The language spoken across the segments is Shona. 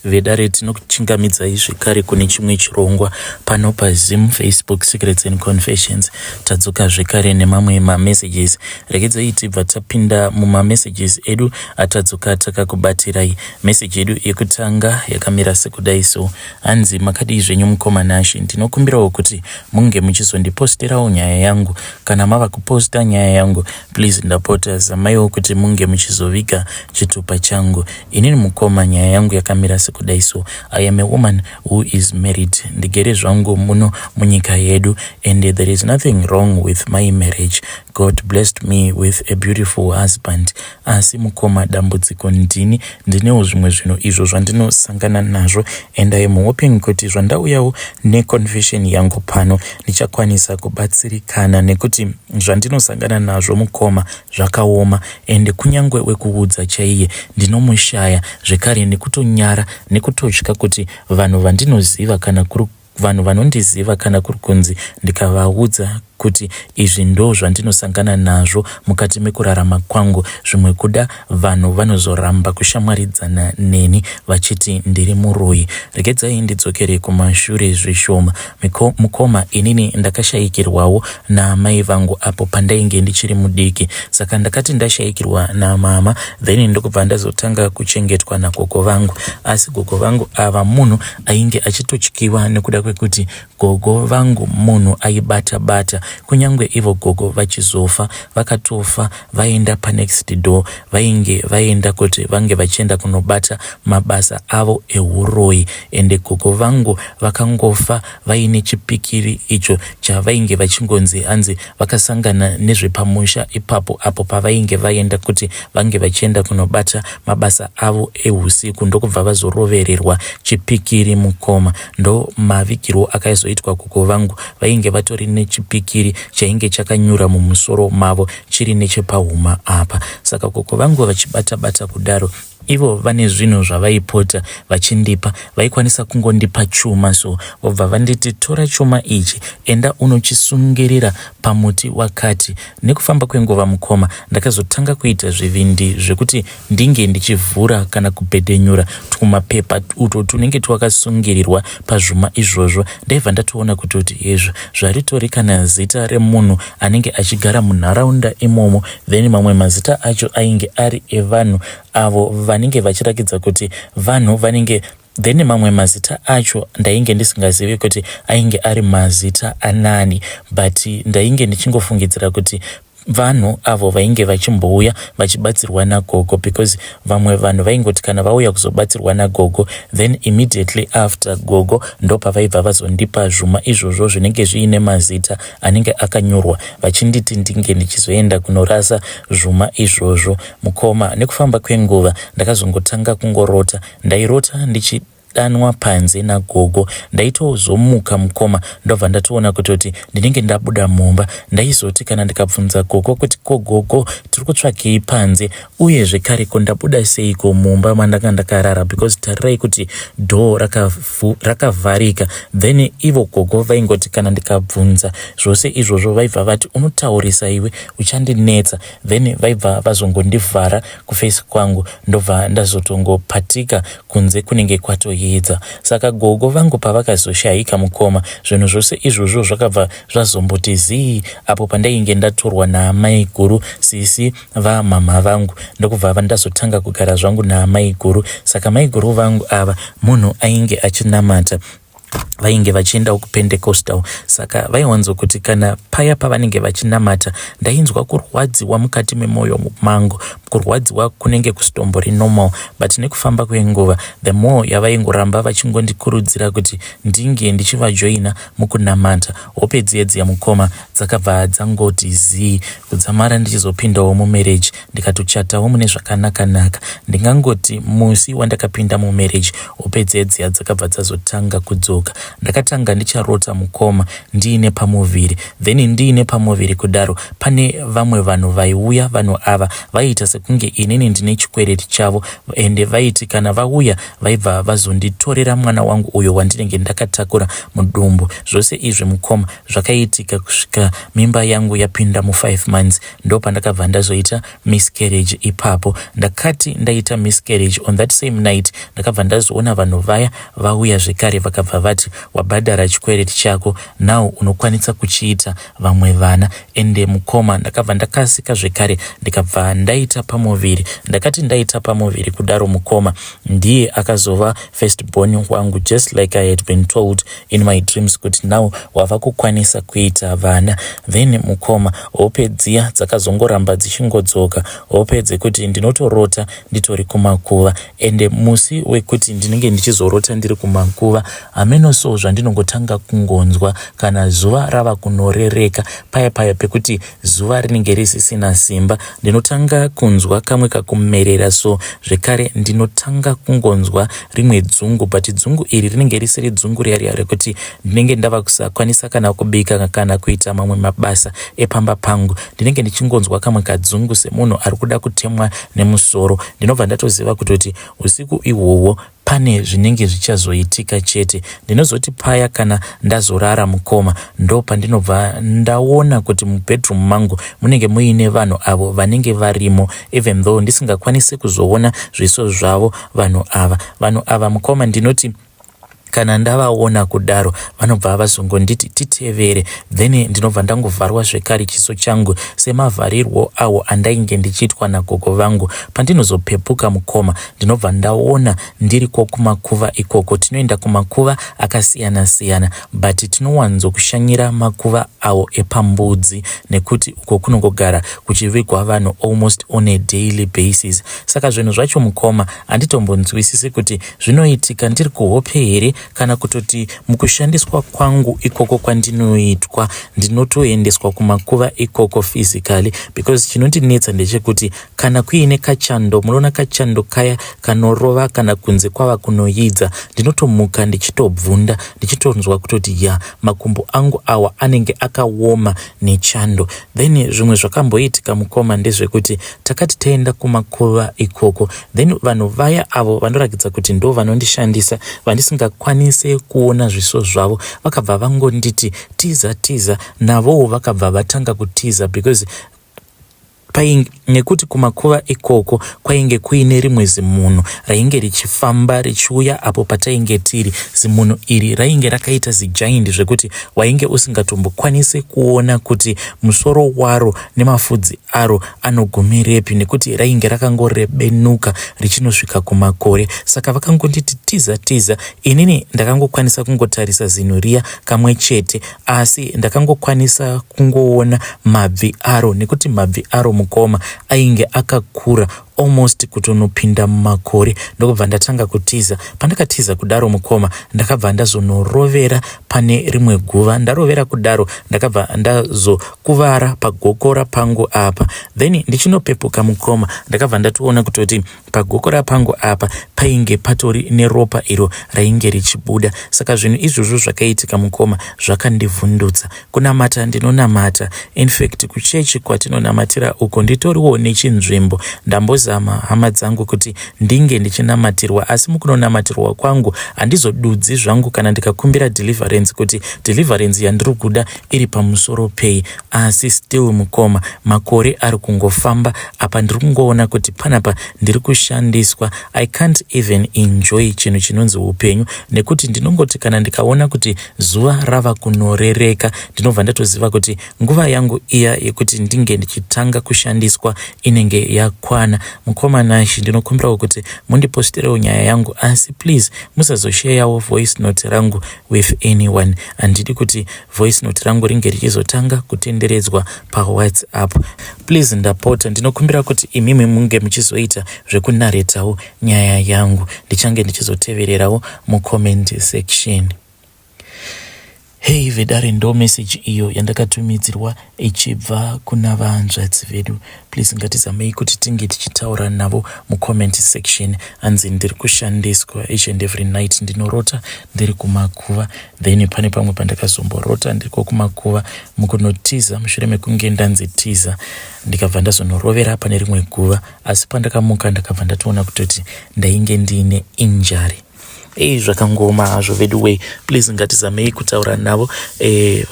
vedare tinokuchingamidzai zvekare kune chimwe chirongwa pano paZim Facebook Secrets and Confessions. Tadzoka zvekare nemamwe mamessages. Regedzai tibva tapinda mumamessages edu atadzoka takakubatirai. Message edu yekutanga yakamira sekudai so: hanzi makadii zvenyu mukoma Nashi, ndinokumbirawo kuti munge muchizondiposterawo nyaya yangu. Kana mava kuposta nyaya yangu, please ndapota zamaiwo kuti munge muchizoviga chitupa changu. Inini mukoma, nyaya yangu yakamira sekudai so: I am a woman who is married. Ndigere zvangu muno munyika yedu, and there is nothing wrong with my marriage. God blessed me with a beautiful husband. Asi mukoma, dambudziko ndini, ndinewo zvimwe zvinhu izvo zvandinosangana nazvo, and I am hoping kuti zvandauyawo neconfession yangu pano ndichakwanisa kubatsirikana, nekuti zvandinosangana nazvo mukoma zvakaoma, and kunyangwe wekuudza chaiye ndinomushaya zvekare, nekutonyara nekutotya kuti vanhu vandinoziva kana kuri vanhu vanondiziva kana kuri kunzi ndikavaudza kuti izvi ndo zvandinosangana nazvo mukati mekurarama kwangu, zvimwe kuda vanhu vanozoramba kushamwaridzana neni vachiti ndiri muroyi. Regedzai ndidzokere kumashure zvishoma. Mukoma, inini ndakashayikirwawo naamai vangu apo pandainge ndichiri mudiki, saka ndakati ndashayikirwa namama, then ndokubva ndazotanga kuchengetwa nagogo vangu. Asi gogo vangu ava munhu ainge achitotyiwa nekuda kwekuti gogo vangu munhu aibata-bata. Kunyangwe ivo gogo vachizofa, vakatofa vaenda panext door, vainge vaenda kuti vange vachienda kunobata mabasa avo euroyi, ende gogo vangu vakangofa vaine chipikiri icho chavainge vachingonzi hanzi vakasangana nezvepamusha ipapo apo pavainge vaenda kuti vange vachienda kunobata mabasa avo eusiku, ndokubva vazorovererwa chipikiri mukoma. Ndo mavigiro akaizoitwa gogo vangu, vainge vatori nechipikiri chainge chakanyura mumusoro mavo chiri nechepahuma apa. Saka gogo vangu vachibata-bata kudaro, ivo vane zvinhu zvavaipota vachindipa, vaikwanisa kungondipa chuma, so vobva vanditi tora chuma ichi enda unochisungirira pamuti wakati. Nekufamba kwenguva mukoma, ndakazotanga kuita zvivindi zvekuti ndinge ndichivhura kana kubhedhenyura tumapepa uto tunenge twakasungirirwa pazvuma izvozvo. Ndaibva ndatoona kutoti izvo zvaritori kana zita remunhu anenge achigara munharaunda imomo, then mamwe mazita acho ainge ari evanhu avo vanenge vachirakidza kuti vanhu vanenge, then mamwe mazita acho ndainge ndisingazivi kuti ainge ari mazita anani, but ndainge ndichingofungidzira kuti vanhu avo vainge vachimbouya vachibatsirwa nagogo, because vamwe vanhu vaingoti kana vauya kuzobatsirwa nagogo, then immediately after gogo ndo pavaibva vazondipa zvuma izvozvo zvinenge zviine mazita anenge akanyorwa, vachinditi ndinge ndichizoenda kunorasa zvuma izvozvo. Mukoma, nekufamba kwenguva ndakazongotanga kungorota. Ndairota danwa panze nagogo, ndaitozomuka mukoma, ndobva ndatoona kutoti ndinenge ndabuda mumba. Ndaizoti kana ndikabvunza gogo kuti ko gogo tiri kutsvakei panze, uye zvekare ko ndabuda seiko mumba mandanga ndakarara, because tarirai kuti door rakavharika. Then ivo gogo vaingoti kana ndikabvunza zvose izvozvo vaibva vati unotaurisa iwe, uchandinetsa. Then vaibva vazongondivhara kufesi kwangu, ndobva ndazotongopatika kunze kunenge kwatoyedza. Saka gogo vangu pavakazoshayika mukoma, zvinhu zvose izvozvo zvakabva zvazomboti zii apo pandainge ndatorwa naamai guru sisi vamama vangu, ndokubva ndazotanga kugara zvangu naamai guru. Saka mai guru vangu ava munhu ainge achinamata, vainge vachienda kuPentecostal, saka vaiwanzo kuti kana paya pavanenge vachinamata ndainzwa kurwadziwa mukati memwoyo mangu. Kurwadziwa kunenge kustombori normal, but nekufamba kwenguva the more yavaingoramba vachingondikurudzira kuti ndinge ndichivajoina mukunamata, hope dziedzi ya mukoma dzakabva dzangoti zii. Kudzamara ndichizopindawo mumarriage, ndikatochatawo mune zvakanaka-naka. Ndingangoti musi wandakapinda mumarriage, hope dziedzi dzakabva dzazotanga kudzoka. Ndakatanga ndicharota mukoma ndiine pamuviri, then ndiine pamuviri kudaro pane vamwe vanhu vaiuya. Vanhu ava vaiita kunge inini ndine chikwereti chavo, ende vaiti kana vauya vaibva vazonditorera mwana wangu uyo wandinenge ndakatakura mudumbu. Zvose izvi mukoma zvakaitika kusvika mimba yangu yapinda mu5 months, ndo pandakabva ndazoita miscarriage. Ipapo ndakati ndaita miscarriage, on that same night ndakabva ndazoona vanhu vaya vauya zvekare vakabva vati wabhadhara chikwereti chako, now unokwanisa kuchiita vamwe vana. Ende mukoma ndakabva ndakasika zvekare ndikabva ndaita pamuviri. Ndakati ndaita pamuviri kudaro mukoma ndiye akazova first born wangu, just like I had been told in my dreams kuti now wava kukwanisa kuita vana. Then mukoma hope dziya dzakazongoramba dzichingodzoka, hope dzekuti ndinotorota nditori kumakuva. Ende musi wekuti ndinenge ndichizorota ndiri kumakuva, amenoso zvandinongotanga kungonzwa kana zuva rava kunorereka, paya pekuti zuva rinenge risisina simba, ndinotanga kunzwa kamwe kakumerera. So zvekare ndinotanga kungonzwa rimwe dzungu, but dzungu iri rinenge risiri dzungu riya rekuti ndinenge ndava kusakwanisa kana kubika kana kuita mamwe mabasa epamba pangu. Ndinenge ndichingonzwa kamwe kadzungu semunhu ari kuda kutemwa nemusoro. Ndinobva ndatoziva kuti usiku ihwohwo pane zvinenge zvichazoitika chete. Ndinozoti paya kana ndazorara mukoma ndo pandinobva ndaona kuti mubedroom mangu munenge muine vanhu avo vanenge varimo, even though ndisingakwanisi kuzoona zviso zvavo vanhu ava mukoma. Ndinoti kana ndavaona kudaro vanobva vazongonditi titevere, then ndinobva ndangovharwa zvekare chiso changu semavharirwo awo andainge ndichiitwa nagogo vangu. Pandinozopepuka mukoma ndinobva ndaona ndiri kumakuva ikoko. Tinoenda kumakuva akasiyana siyana, but tinowanzokushanyira makuva awo epambudzi, nekuti uko kunongogara kuchivigwa vanhu almost on a daily basis. Saka zvinhu zvacho mukoma handitombonzwisisi kuti zvinoitika ndiri kuhope here kana kutoti mukushandiswa kwangu ikoko kwandinoitwa ndinotoendeswa kumakuva ikoko physically. Because chinondinetsa ndechekuti kana kuine kachando, munoona kachando kaya kanorova kana kunze kwava kunoyidza, ndinotomuka ndichitobvunda ndichitonzwa kutoti makumbo angu awa anenge akaoma nechando. Then zvimwe zvakamboitika mukoma ndezvekuti takati taenda kumakuva ikoko, then vanhu vaya avo vanoratidza kuti ndo vanondishandisa, vandisingakwanise kuona zviso zvavo, vakabva vangonditi tiza navowo vakabva vatanga kutiza, because nekuti kumakuva ikoko kwainge kuine rimwe zimunhu rainge richifamba richiuya apo patainge tiri. Zimunhu iri rainge rakaita zijaindi zvekuti wainge usingatombokwanise kuona kuti musoro waro nemafudzi aro anogumirepi, nekuti rainge rakangorebenuka richinosvika kumakore. Saka vakangonditi tiza. Inini ndakangokwanisa kungotarisa zinhu riya kamwe chete, asi ndakangokwanisa kungoona mabvi aro, nekuti mabvi aro mukoma ainge akakura almost kutonopinda mumakore. Ndokubva ndatanga kutiza. Pandakatiza kudaro mukoma ndakabva ndazonorovera pane rimwe guva. Ndarovera kudaro ndakabva ndazokuvara pagokora pangu apa. Then ndichinopepuka mukoma ndakabva ndatoona kutoti pagokora pangu apa painge patori neropa iro rainge richibuda. Saka zvinhu izvozvo zvakaitika mukoma zvakandivhundutsa. Kunamata ndinonamata, in fact kuchechi kwatinonamatira uko nditoriwo nechinzvimbo. Ndambozama hama dzangu kuti ndinge ndichinamatirwa, asi mukunonamatirwa kwangu handizodudzi zvangu kana ndikakumbira deliverance kuti deliverance yandiri kuda iri pamusoro pei. Asi still mukoma makore ari kungofamba apa ndiri kungoona kuti panapa ndiri kushandiswa. I can't even enjoy chinhu chinonzi upenyu, nekuti ndinongoti kana ndikaona kuti zuva rava kunorereka ndinobva ndatoziva kuti nguva yangu iya yekuti ndinge ndichitanga kushandiswa inenge yakwana. Mukoma nashi ndinokumbirawo kuti mundiposterewo nyaya yangu, asi please musazosharewo voice note rangu with anyone. Handidi kuti voice note rangu ringe richizotanga kutenderedzwa paWhatsApp. Please ndapota ndinokumbira kuti imimi munge muchizoita zvekunaretawo nyaya yangu, ndichange ndichizotevererawo mucomment section. Hey vedare, ndo message iyo yandakatumidzirwa ichibva kuna vahanzvadzi vedu. Please ngatizamei kuti tinge tichitaura navo mucomment section. Anzi ndiri kushandiswa each and every night, ndinorota ndiri kumakuva, then pane pamwe pandakazomborota ndiriko kumakuva mukunotiza. Mushure mekunge ndanzitiza ndikabva ndazonorovera pane rimwe guva, asi pandakamuka ndakabva ndatoona kutoti ndainge ndiine injury. Zvakangoma hazvo vedu wei. Please ngatizamei kutaura navo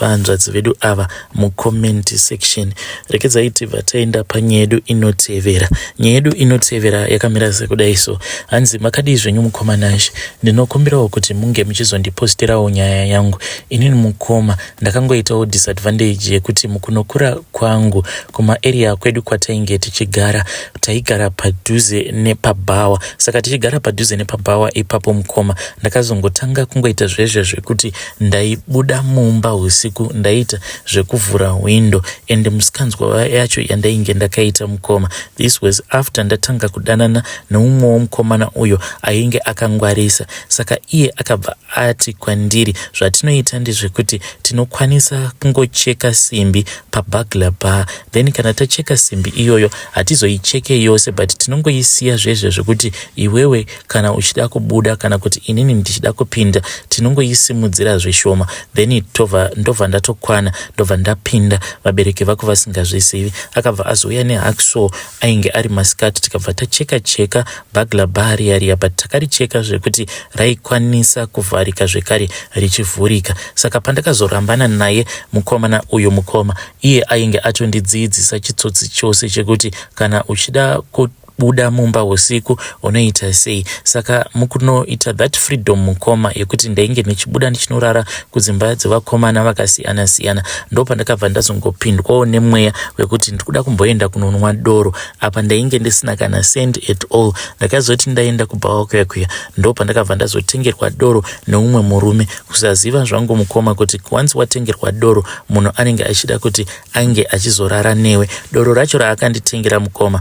vahanzvadzi vedu ava mucomment section. Rekedzai tibva taenda panyaya yedu inotevera. Nyaya yedu inotevera yakamira sekudai so. Hanzi makadii zvenyu mukoma nashe, ndinokumbirawo kuti munge muchizondipostirawo nyaya yangu. Inini mukoma ndakangoitawo disadvantage yekuti mukunokura kwangu kuma area kwedu kwatainge tichigara, taigara padhuze nepabhawa. Saka tichigara padhuze nepabhawa ipapo mukoma ndakazongotanga kungoita zvezve zvekuti ndaibuda mumba usiku ndaita zvekuvhura window, ende musikanzwa yacho yandainge ndakaita mukoma. This was after ndatanga kudanana neumwewo mukomana uyo ainge akangwarisa. Saka iye akabva ati kwandiri, zvatinoita ndezvekuti tinokwanisa kungocheka simbi pabugler bar, then kana tacheka simbi iyoyo hatizoicheke yose but tinongoisiya zvezve zvekuti iwewe kana uchida kubuda kana kuti inini ndichida kupinda tinongoisimudzira zvishoma, then ndobva ndatokwana, ndobva ndapinda vabereki vako vasingazvizivi. Akabva azouya nehacksaw ainge ari masikati, tikabva tacheka bagla bar riya but takaricheka zvekuti raikwanisa kuvharika zvekare richivhurika. Saka pandakazorambana naye mukomana uyo mukoma, iye ainge atondidzidzisa chitsotsi chose chekuti kana uchida buda mumba usiku unoita sei. Saka mukunoita that freedom mukoma yekuti ndainge nichibuda ndichinorara kudzimba dzevakomana vakasiyana siyana, ndo pandakabva ndazongopindwawo nemweya wekuti ndikuda kumboenda kunonwa doro. Apa ndainge ndisina kana send at all. Ndakazoti ndaenda kubhawa kuya ndo pandakabva ndazotengerwa doro neumwe murume. Kusaziva zvangu mukoma kuti once watengerwa doro munhu anenge achida kuti ange achizorara newe. Doro racho raakanditengera mukoma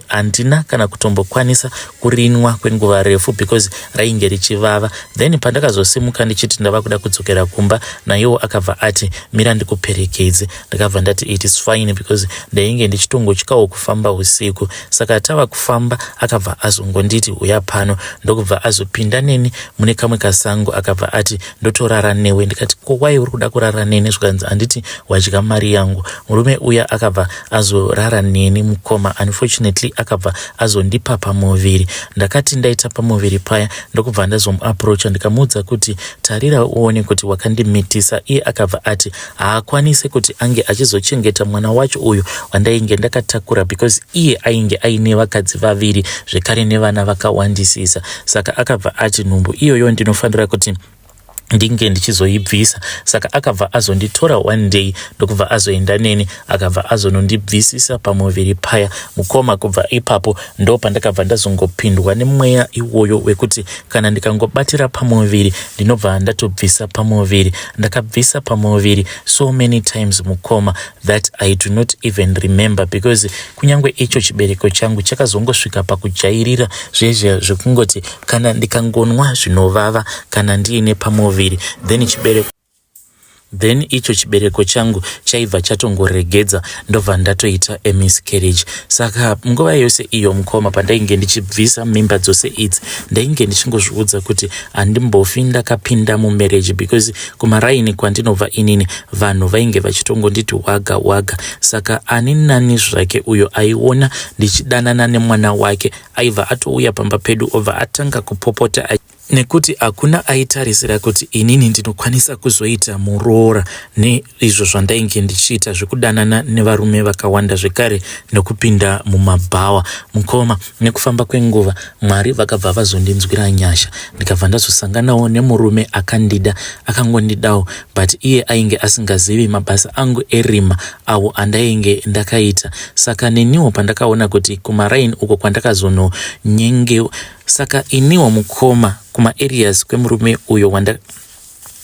handina kana kutombokwanisa kurinwa kwenguva refu because rainge richivava. Then pandakazosimuka ndichiti ndava kuda kudzokera kumba, naiwo akabva ati mira ndikuperekedze. Ndakabva ndati it is fine because ndainge ndichitongotyawo kufamba usiku. Saka tava kufamba akabva azongonditi uya pano, ndokubva azopinda neni mune kamwe kasango akabva ati ndotorara newe. Ndikati wai uri kuda kurara neni? Zvikanzi handiti wadya mari yangu. Murume uya akabva azorara neni mukoma. Unfortunately akabva azondipa pamuviri. Ndakati ndaita pamuviri paya ndokubva ndazomuapproacha ndikamuudza kuti tarira uone kuti wakandimitisa. Iye akabva ati haakwanise kuti ange achizochengeta mwana wacho uyu wandainge ndakatakura because iye ainge aine vakadzi vaviri zvekare nevana vakawandisisa. Saka akabva ati nhumbu iyoyo ndinofanira kuti ndinge ndichizoibvisa. Saka akabva azonditora one day ndokubva azoenda neni akabva azonondibvisisa pamuviri paya mukoma. Kubva ipapo ndo pandakabva ndazongopindwa nemweya iwoyo wekuti kana ndikangobatira pamuviri ndinobva ndatobvisa pamuviri. Ndakabvisa pamuviri so many times mukoma that I do not even remember because kunyangwe icho chibereko changu chakazongosvika pakujairira zvezve zvekungoti kana ndikangonwa zvinovava kana ndiine pamuviri then icho chibereko changu chaibva chatongoregedza ndobva ndatoita miscarriage. Saka nguva yose iyo mukoma pandainge ndichibvisa mimba dzose idzi ndainge ndichingozviudza kuti handimbofi ndakapinda mumarriage because kumaraini kwandinobva inini vanhu vainge vachitongonditi waga. Saka ani nani zvake uyo aiona ndichidanana nemwana wake aibva atouya pamba pedu obva atanga kupopota nekuti hakuna aitarisira kuti inini ndinokwanisa kuzoita muroora neizvo zvandainge ndichiita zvekudanana nevarume vakawanda zvekare nekupinda mumabhawa mukoma. Nekufamba kwenguva Mwari vakabva vazondinzwira nyasha, ndikabva ndazosanganawo nemurume akandida, akangondidawo but iye ainge asingazivi mabasa angu erima awo andainge ndakaita. Saka neniwo pandakaona kuti kumaraini uko kwandakazononyengewa. Saka iniwo mukoma kuma areas kwemurume uyo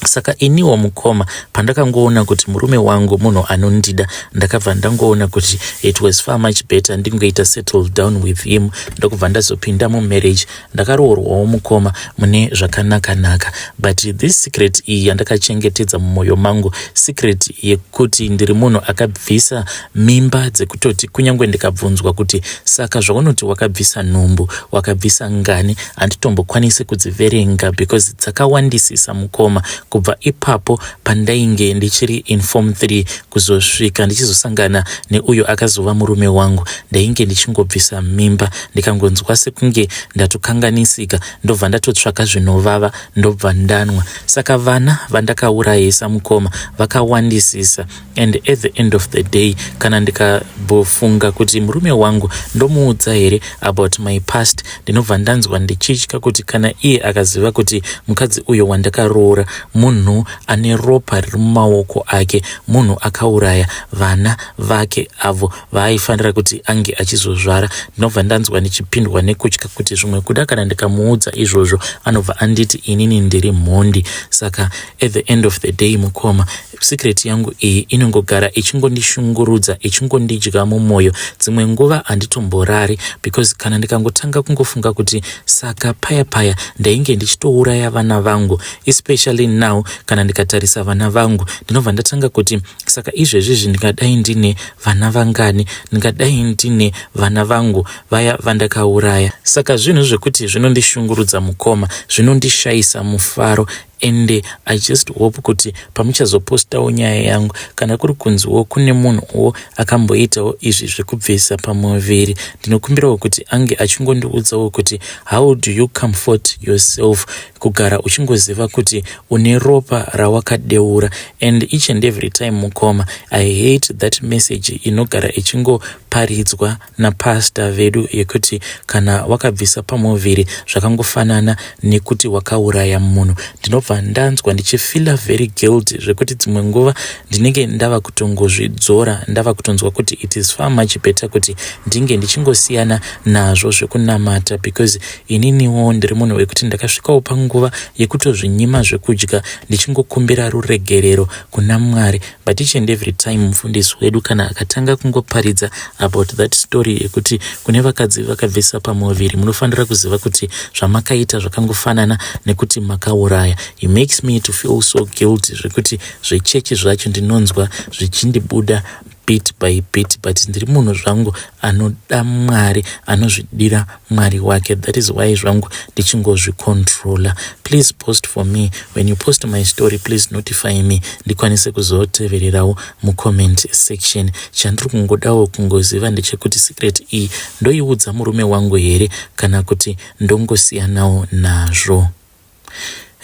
Saka iniwo mukoma pandakangoona kuti murume wangu munhu anondida, ndakabva ndangoona kuti it was far much better ndingoita settle down with him, ndokubva ndazopinda mumarriage, ndakaroorwawo mukoma mune zvakanaka-naka. But this secret iyi yandakachengetedza mumwoyo mangu, secret yekuti ndiri munhu akabvisa mimba dzekutoti kunyange ndikabvunzwa kuti saka zvaunoti wakabvisa nhumbu, wakabvisa ngani, handitombokwanisi kudziverenga because dzakawandisisa mukoma. Kubva ipapo pandainge ndichiri in form 3 kuzosvika ndichizosangana neuyo akazova murume wangu, ndainge ndichingobvisa mimba, ndikangonzwa sekunge ndatokanganisika, ndobva ndatotsvaka zvinovava, ndobva ndanwa. Saka vana vandakaurayisa mukoma vakawandisisa, and at the end of the day kana ndikabofunga kuti murume wangu ndomuudza here about my past, ndinobva ndanzwa ndichitya kuti kana iye akaziva kuti mukadzi uyo wandakaroora munhu ane ropa riri mumaoko ake, munhu akauraya vana vake avo vaaifanira kuti ange achizozvara, ndinobva ndanzwa ndichipindwa nekutya kuti zvimwe kuda kana ndikamuudza izvozvo anobva anditi inini ndiri mhondi. Saka at the end of the day mukoma, secret yangu iyi inongogara ichingondishungurudza, ichingondidya mumwoyo. Dzimwe nguva handitomborari because kana ndikangotanga kungofunga kuti saka paya ndainge ndichitouraya vana vangu, especially now kana ndikatarisa vana vangu, ndinobva ndatanga kuti saka izvezvizvi ndingadai ndine vana vangani, ndingadai ndine vana vangu vaya vandakauraya. Saka zvinhu zvekuti zvinondishungurudza mukoma, zvinondishayisa mufaro, and I just hope kuti pamuchazopostawo nyaya yangu kana kuri kunziwo kune munhuwo akamboitawo izvi zvekubvisa pamuviri, ndinokumbirawo kuti ange achingondiudzawo kuti how do you comfort yourself, kugara uchingoziva kuti une ropa rawakadeura. And each and every time mukoma, I hate that message inogara ichingoparidzwa napasta vedu yekuti kana wakabvisa pamuviri zvakangofanana nekuti wakauraya munhu. Ndinobva ndanzwa ndichifila very guilty zvekuti dzimwe nguva ndinenge ndava kutongozvidzora, ndava kutonzwa kuti it is far much better kuti ndinge ndichingosiyana nazvo zvekunamata, because ininiwo ndiri munhu wekuti ndakasvikawo panguva yekutozvinyima zvekudya ndichingokumbira ruregerero kuna Mwari. But each and every time mufundisi wedu kana akatanga kungoparidza about that story yekuti kune vakadzi vakabvisa pamuviri, munofanira kuziva kuti zvamakaita zvakangofanana nekuti makauraya. It makes me to feel so guilty zvekuti zvechechi zvacho ndinonzwa zvichindibuda bit by bit, but ndiri munhu zvangu anoda Mwari, anozvidira Mwari wake. That is why zvangu ndichingozvicontrola. Please post for me. When you post my story, please notify me ndikwanise kuzotevererawo mucomment section. Chandiri kungodawo kungoziva ndechekuti secret iyi ndoiudza murume wangu here kana kuti ndongosiyanawo nazvo.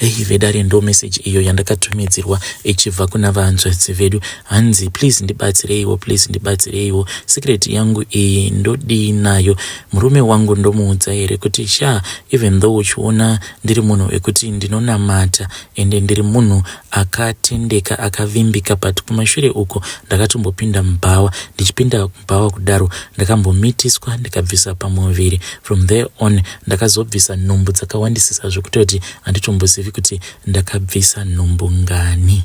Vedare ndo message iyo yandakatumidzirwa ichibva kuna vanzvadzi vedu. Hanzi please ndibatsireiwo, secret yangu iyi ndodii nayo, murume wangu ndomuudza here kuti even though uchiona ndiri munhu wekuti ndinonamata ende ndiri munhu akatendeka akavimbika, but kumashure uko ndakatombopinda mubhawa. Ndichipinda mubhawa kudaro ndakambomitiswa ndikabvisa pamuviri. From there on ndakazobvisa nhumbu dzakawandisisa zvekutoti handitombozivi kuti ndakabvisa nhumbu ngani.